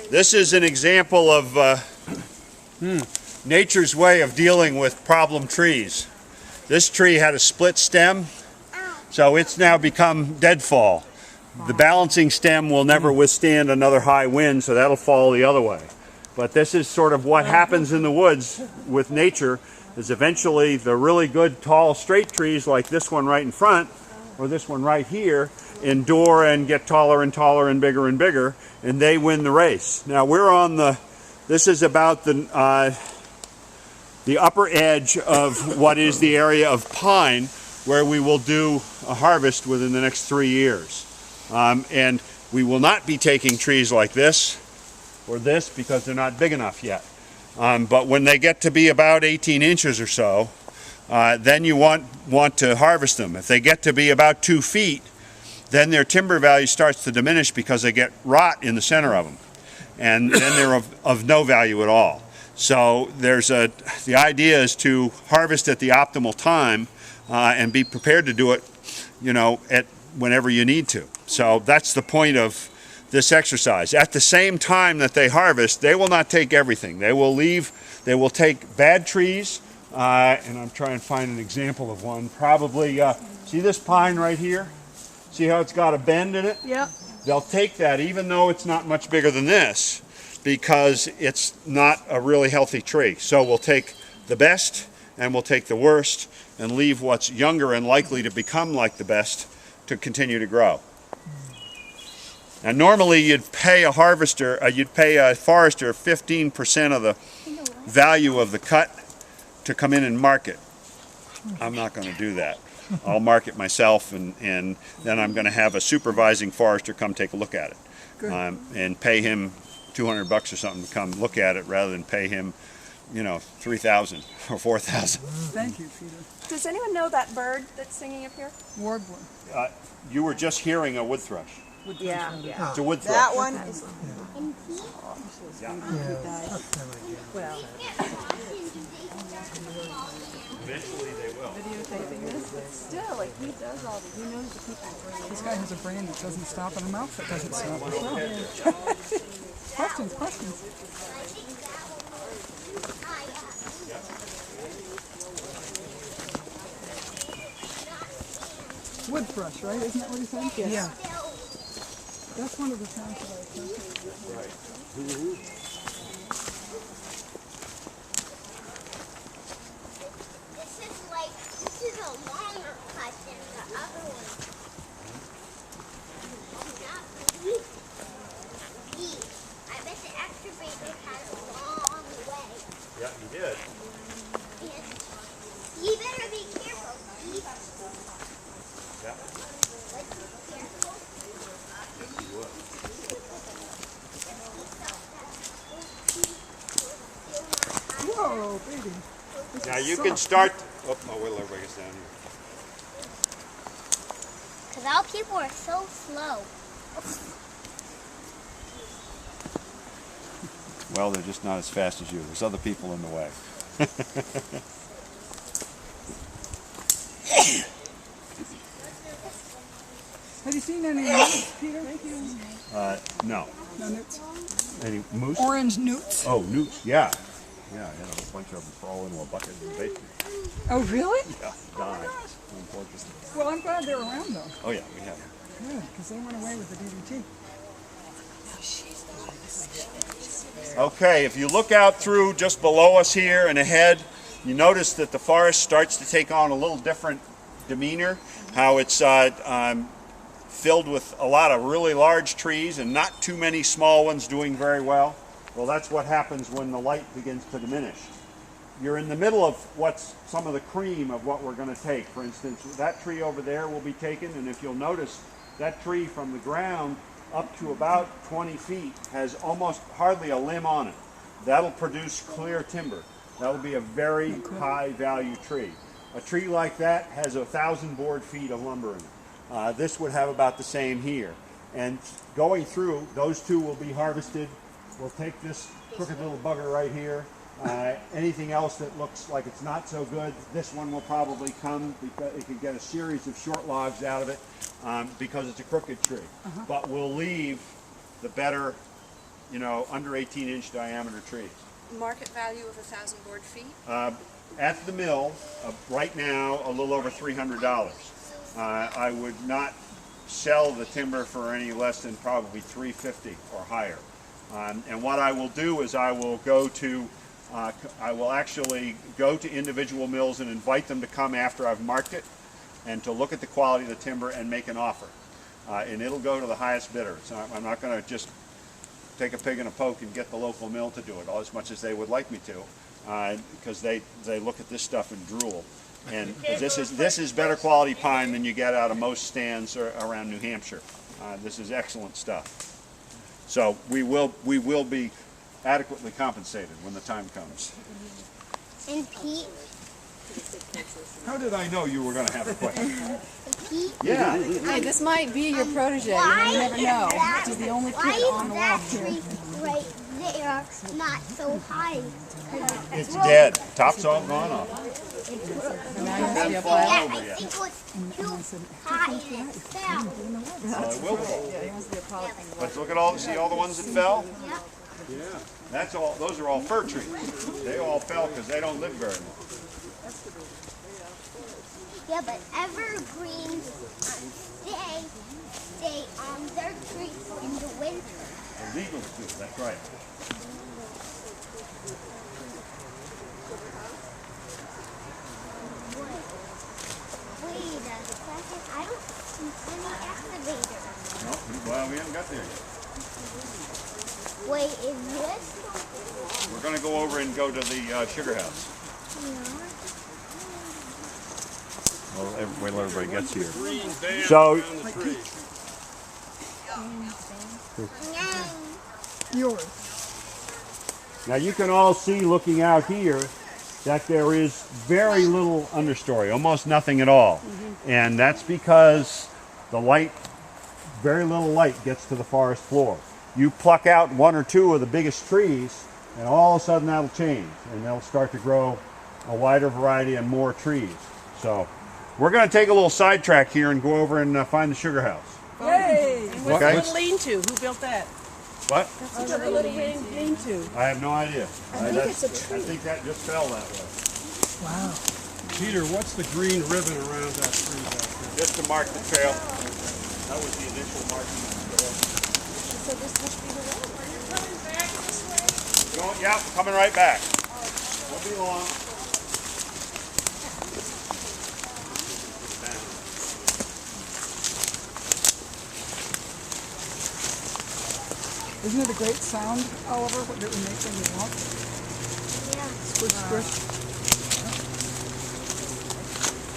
This is an example of nature's way of dealing with problem trees. This tree had a split stem, so it's now become deadfall. The balancing stem will never withstand another high wind, so that'll fall the other way. But this is sort of what happens in the woods with nature, is eventually the really good tall straight trees like this one right in front, or this one right here, endure and get taller and taller and bigger, and they win the race. Now we're on this is about the upper edge of what is the area of pine where we will do a harvest within the next 3 years. And we will not be taking trees like this or this because they're not big enough yet. But when they get to be about 18 inches or so, then you want to harvest them. If they get to be about 2 feet, then their timber value starts to diminish because they get rot in the center of them. And then they're of no value at all. So the idea is to harvest at the optimal time and be prepared to do it, at whenever you need to. So that's the point of this exercise. At the same time that they harvest, they will not take everything. They will take bad trees, and I'm trying to find an example of one. Probably, see this pine right here? See how it's got a bend in it? Yeah. They'll take that even though it's not much bigger than this, because it's not a really healthy tree. So we'll take the best and we'll take the worst and leave what's younger and likely to become like the best to continue to grow. And normally you'd pay a forester 15% of the value of the cut to come in and mark it. I'm not going to do that. I'll mark it myself, and then I'm going to have a supervising forester come take a look at it, and pay him $200 or something to come look at it rather than pay him, $3,000 or $4,000. Thank you, Peter. Does anyone know that bird that's singing up here? Warbler. You were just hearing a wood thrush. Yeah. It's a wood thrush. That one is. Well. Eventually they will. Still, he does all this. He knows the people. This guy has a brain that doesn't stop and a mouth that doesn't stop as well. Questions? Wood thrush, right? Isn't that what he said? Yes. Yeah. That's one of the sounds that I think. Right. This is a longer cut than the other one. I bet the excavator had a long way. Yeah, you did. And you better be careful. Yeah. Like, be careful. Yes, you would. Whoa, baby. Now you can start. Oh, wait till everybody gets down here. Because all people are so slow. Well, they're just not as fast as you. There's other people in the way. Have you seen any newts, Peter? No. No newts. Any moose? Orange newts. Oh, newts. Yeah. Yeah, I had a whole bunch of them fall into a bucket in the basement. Oh, really? Yeah, died. Unfortunately. Well, I'm glad they're around, though. Oh yeah, we have. Good, because they went away with the DDT. Okay, if you look out through just below us here and ahead, you notice that the forest starts to take on a little different demeanor. How it's filled with a lot of really large trees and not too many small ones doing very well. Well, that's what happens when the light begins to diminish. You're in the middle of what's some of the cream of what we're going to take. For instance, that tree over there will be taken, and if you'll notice, that tree from the ground up to about 20 feet has almost hardly a limb on it. That'll produce clear timber. That'll be a very high value tree. A tree like that has 1,000 board feet of lumber in it. This would have about the same here. And going through, those two will be harvested. We'll take this crooked little bugger right here. Anything else that looks like it's not so good, this one will probably come because it can get a series of short logs out of it because it's a crooked tree. But we'll leave the better you know, under 18-inch diameter trees. Market value of 1,000 board feet? At the mill, right now, a little over $300. I would not sell the timber for any less than probably $350 or higher. And what I will do is I will actually go to individual mills and invite them to come after I've marked it and to look at the quality of the timber and make an offer. And it'll go to the highest bidder. So I'm not going to just take a pig in a poke and get the local mill to do it, as much as they would like me to, because they look at this stuff and drool. And this is better quality pine than you get out of most stands around New Hampshire. This is excellent stuff. So we will be adequately compensated when the time comes. And Pete? How did I know you were going to have a question? Pete? Yeah. Hey, this might be your protege. Why You never know. That, She's the only why kid is on the that wall here. tree right there not so high? It's dead. Top's all gone off. Yeah, I think it was too high and it fell. Well, it will fall. But look at all, see all the ones that fell? Yep. Yeah. That's all. Those are all fir trees. They all fell because they don't live very long. Yeah, but evergreens stay on their trees in the winter. The legals do. That's right. Wait a second, I don't see any excavator. No, well, we haven't got there yet. Wait, is this? We're going to go over and go to the sugar house. Well, wait till everybody gets here. So, Yours. now you can all see looking out here that there is very little understory, almost nothing at all. And that's because the light, very little light gets to the forest floor. You pluck out one or two of the biggest trees and all of a sudden that'll change and they'll start to grow a wider variety and more trees. So we're going to take a little sidetrack here and go over and find the sugar house. Yay! What's Okay. the lean-to? Who built that? What? What's a little lean-to? I have no idea. I think it's a I think that just fell that way. Wow. Peter, what's the green ribbon around that tree back there? Just to mark the trail. That was the initial marking of the trail. So this must be the road. Are you coming back this way? Going, yeah, coming right back. Won't be long. Isn't it a great sound, Oliver, what it would make when you walk? Yeah. Squish, squish.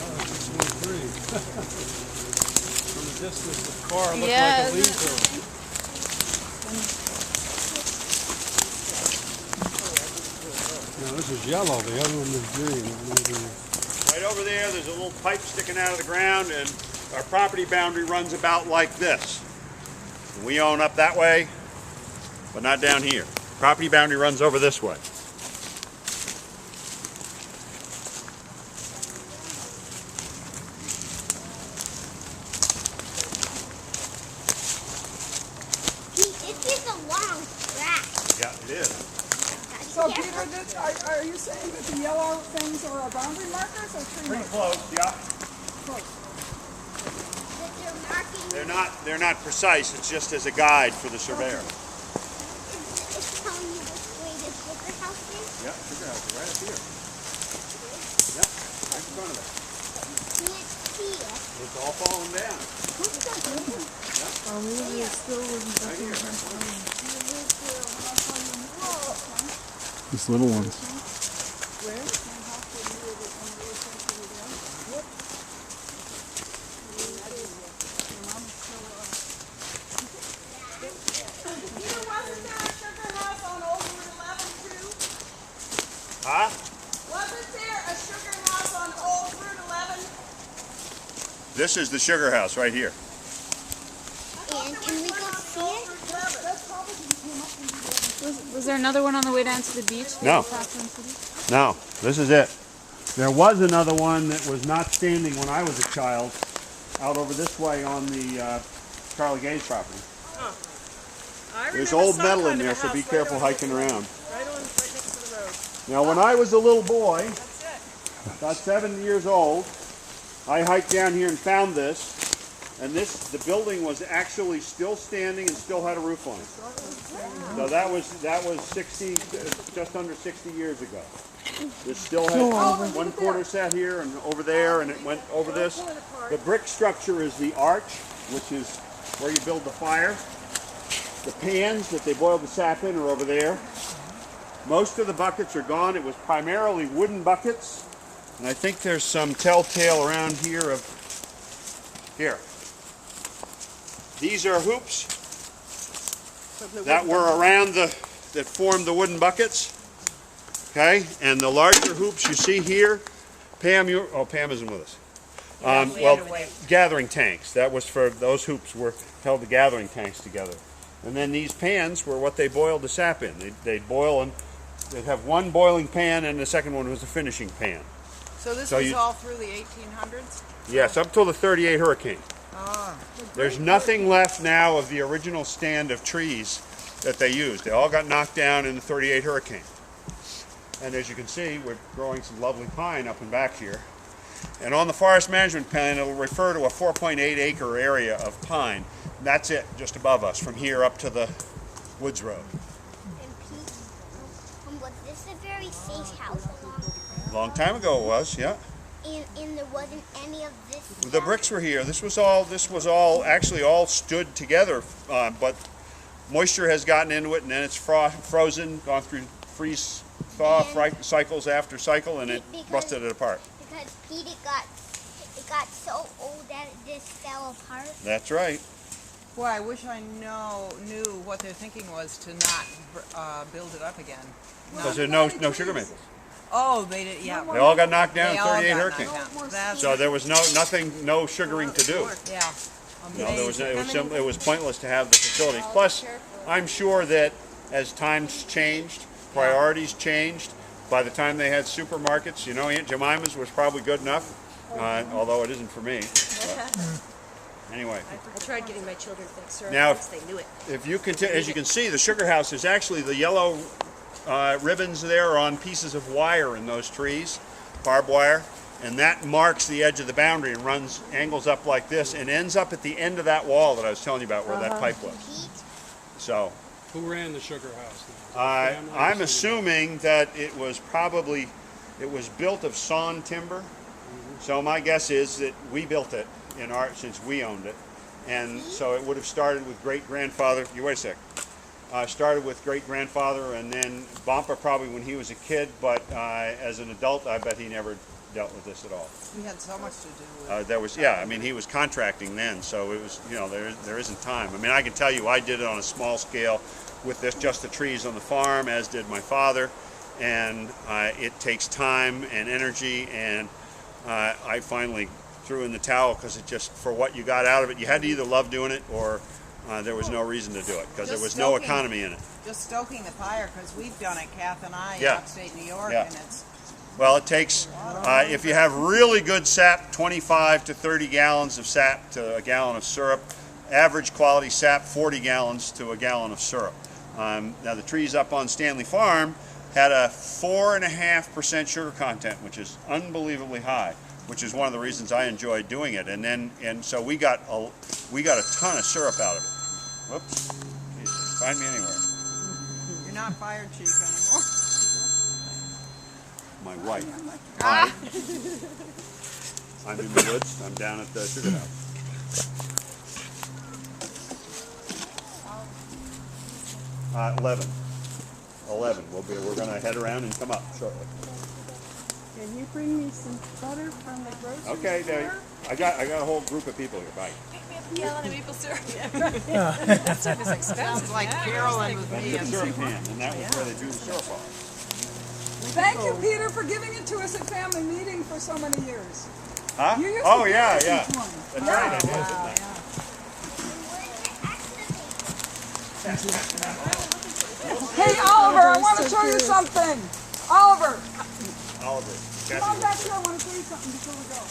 Oh, it's just one tree. From a distance, the car looked Yeah, like a lean-to. Now this is yellow, the other one is green. Right over there, there's a little pipe sticking out of the ground, and our property boundary runs about like this. We own up that way, but not down here. Property boundary runs over this way. Pete, this is a long track. Yeah, it is. So, Peter, are you saying that the yellow things are our boundary markers or tree Pretty markers? close, yeah. Close. That they're marking. They're not precise, it's just as a guide for the surveyor. It's telling you which way the sugar house is. Yeah, sugar house is right up here. Yeah, right in front of it. Can't see it. It's all falling down. Right here. These little ones. Wasn't there a sugar house on Old Route 11 too? Huh? Wasn't there a sugar house on Old Route 11? This is the sugar house right here. And can we go see it? Was there another one on the way down to the beach? No. No, this is it. There was another one that was not standing when I was a child out over this way on the Charlie Gay's property. There's old metal in there, so be careful hiking around. Right next to the road. Now, when I was a little boy, That's it. about 7 years old, I hiked down here and found this, and the building was actually still standing and still had a roof on it. So that was 60, just under 60 years ago. This still has one quarter set here and over there, and it went over this. The brick structure is the arch, which is where you build the fire. The pans that they boil the sap in are over there. Most of the buckets are gone. It was primarily wooden buckets. And I think there's some telltale around here of, here. These are hoops that were around that formed the wooden buckets. Okay, and the larger hoops you see here, Pam isn't with us. Well, gathering tanks. That was for, those hoops held the gathering tanks together. And then these pans were what they boiled the sap in. They'd boil, and they'd have one boiling pan, and the second one was a finishing pan. So this was all through the 1800s? Yes, up till the 38 hurricane. There's nothing left now of the original stand of trees that they used. They all got knocked down in the 38 hurricane. And as you can see, we're growing some lovely pine up and back here. And on the forest management plan, it'll refer to a 4.8 acre area of pine. And that's it, just above us, from here up to the woods road. And Pete, was this a very safe house A long time ago it was, yeah. and there wasn't any of this? The bricks were here. This was all actually all stood together, but moisture has gotten into it, and then it's frozen, gone through freeze thaw cycles after cycle, and it busted it apart. Because Pete, it got so old that it just fell apart. That's right. Boy, I wish I knew what their thinking was to not build it up again. Because there's no sugar maples. Oh, they did, yeah. They all got knocked down They in all 38 got hurricane. knocked down. That's- So there was no sugaring to do. Yeah. No, Amazing. it was pointless to have the facilities. Plus, I'm sure that as times changed, priorities changed. By the time they had supermarkets, you know, Aunt Jemima's was probably good enough, although it isn't for me. But anyway. I tried getting my children to think syrup Now, once they knew it. If you continue, as you can see, the sugar house is actually the yellow ribbons there on pieces of wire in those trees, barbed wire, and that marks the edge of the boundary and angles up like this and ends up at the end of that wall that I was telling you about where that pipe was. So, Who ran the sugar house now? I'm assuming that it was built of sawn timber. So my guess is that we built it since we owned it, and so it would have started with great-grandfather. You wait a sec. Started with great-grandfather, and then Bompa probably when he was a kid, but as an adult, I bet he never dealt with this at all. We had so much to do with I mean, he was contracting then, so it was, you know, there isn't time. I mean, I can tell you, I did it on a small scale with just the trees on the farm, as did my father, and it takes time and energy, and I finally threw in the towel because it just, for what you got out of it, you had to either love doing it or there was no reason to do it because there was no economy in it. Just stoking the fire, because we've done it, Kath and I, in upstate New York, Yeah. and it's... Well, it takes, if you have really good sap, 25 to 30 gallons of sap to a gallon of syrup. Average quality sap, 40 gallons to a gallon of syrup. Now the trees up on Stanley Farm had a 4.5% sugar content, which is unbelievably high, which is one of the reasons I enjoyed doing it. And so we got a ton of syrup out of it. Whoops, Jesus, find me anywhere. You're not fire chief anymore. My wife. Hi. I'm in the woods. I'm down at the sugar house. Uh, 11. We're going to head around and come up shortly. Can you bring me some butter from the grocery Okay, store? there. I got a whole group of people here. Bye. Pick me up a gallon of maple syrup. That stuff is expensive. Sounds like Carolyn with me. That's the syrup pan, and that was where they drew the syrup off. Thank you, Peter, for giving it to us at family meeting for so many years. Huh? You used Oh to yeah, do yeah. each one. That's right. I did, didn't I? Hey, Oliver, I want to show you something. Oliver, Oliver. come on back here. I want to show you something before we go.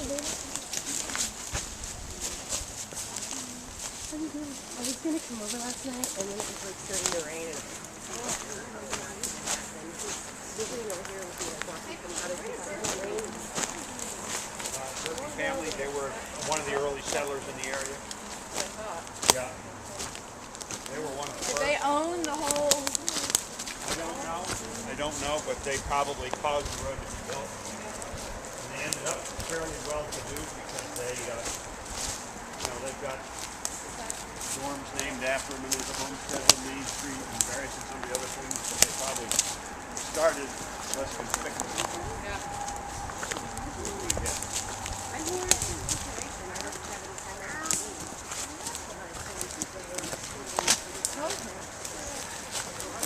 I was gonna come over last night, and then it was like starting to rain, and visiting over here with me, like watching them how to get out of the rain. Murphy family, they were one of the early settlers in the area. Yeah. They were one of the first. They own the whole. I don't know, but they probably caused the road to be built. And they ended up fairly well-to-do because they've got dorms named after them, and there's a homestead on Main Street and various and some of the other things, but they probably started less conspicuous. Yeah. Yeah.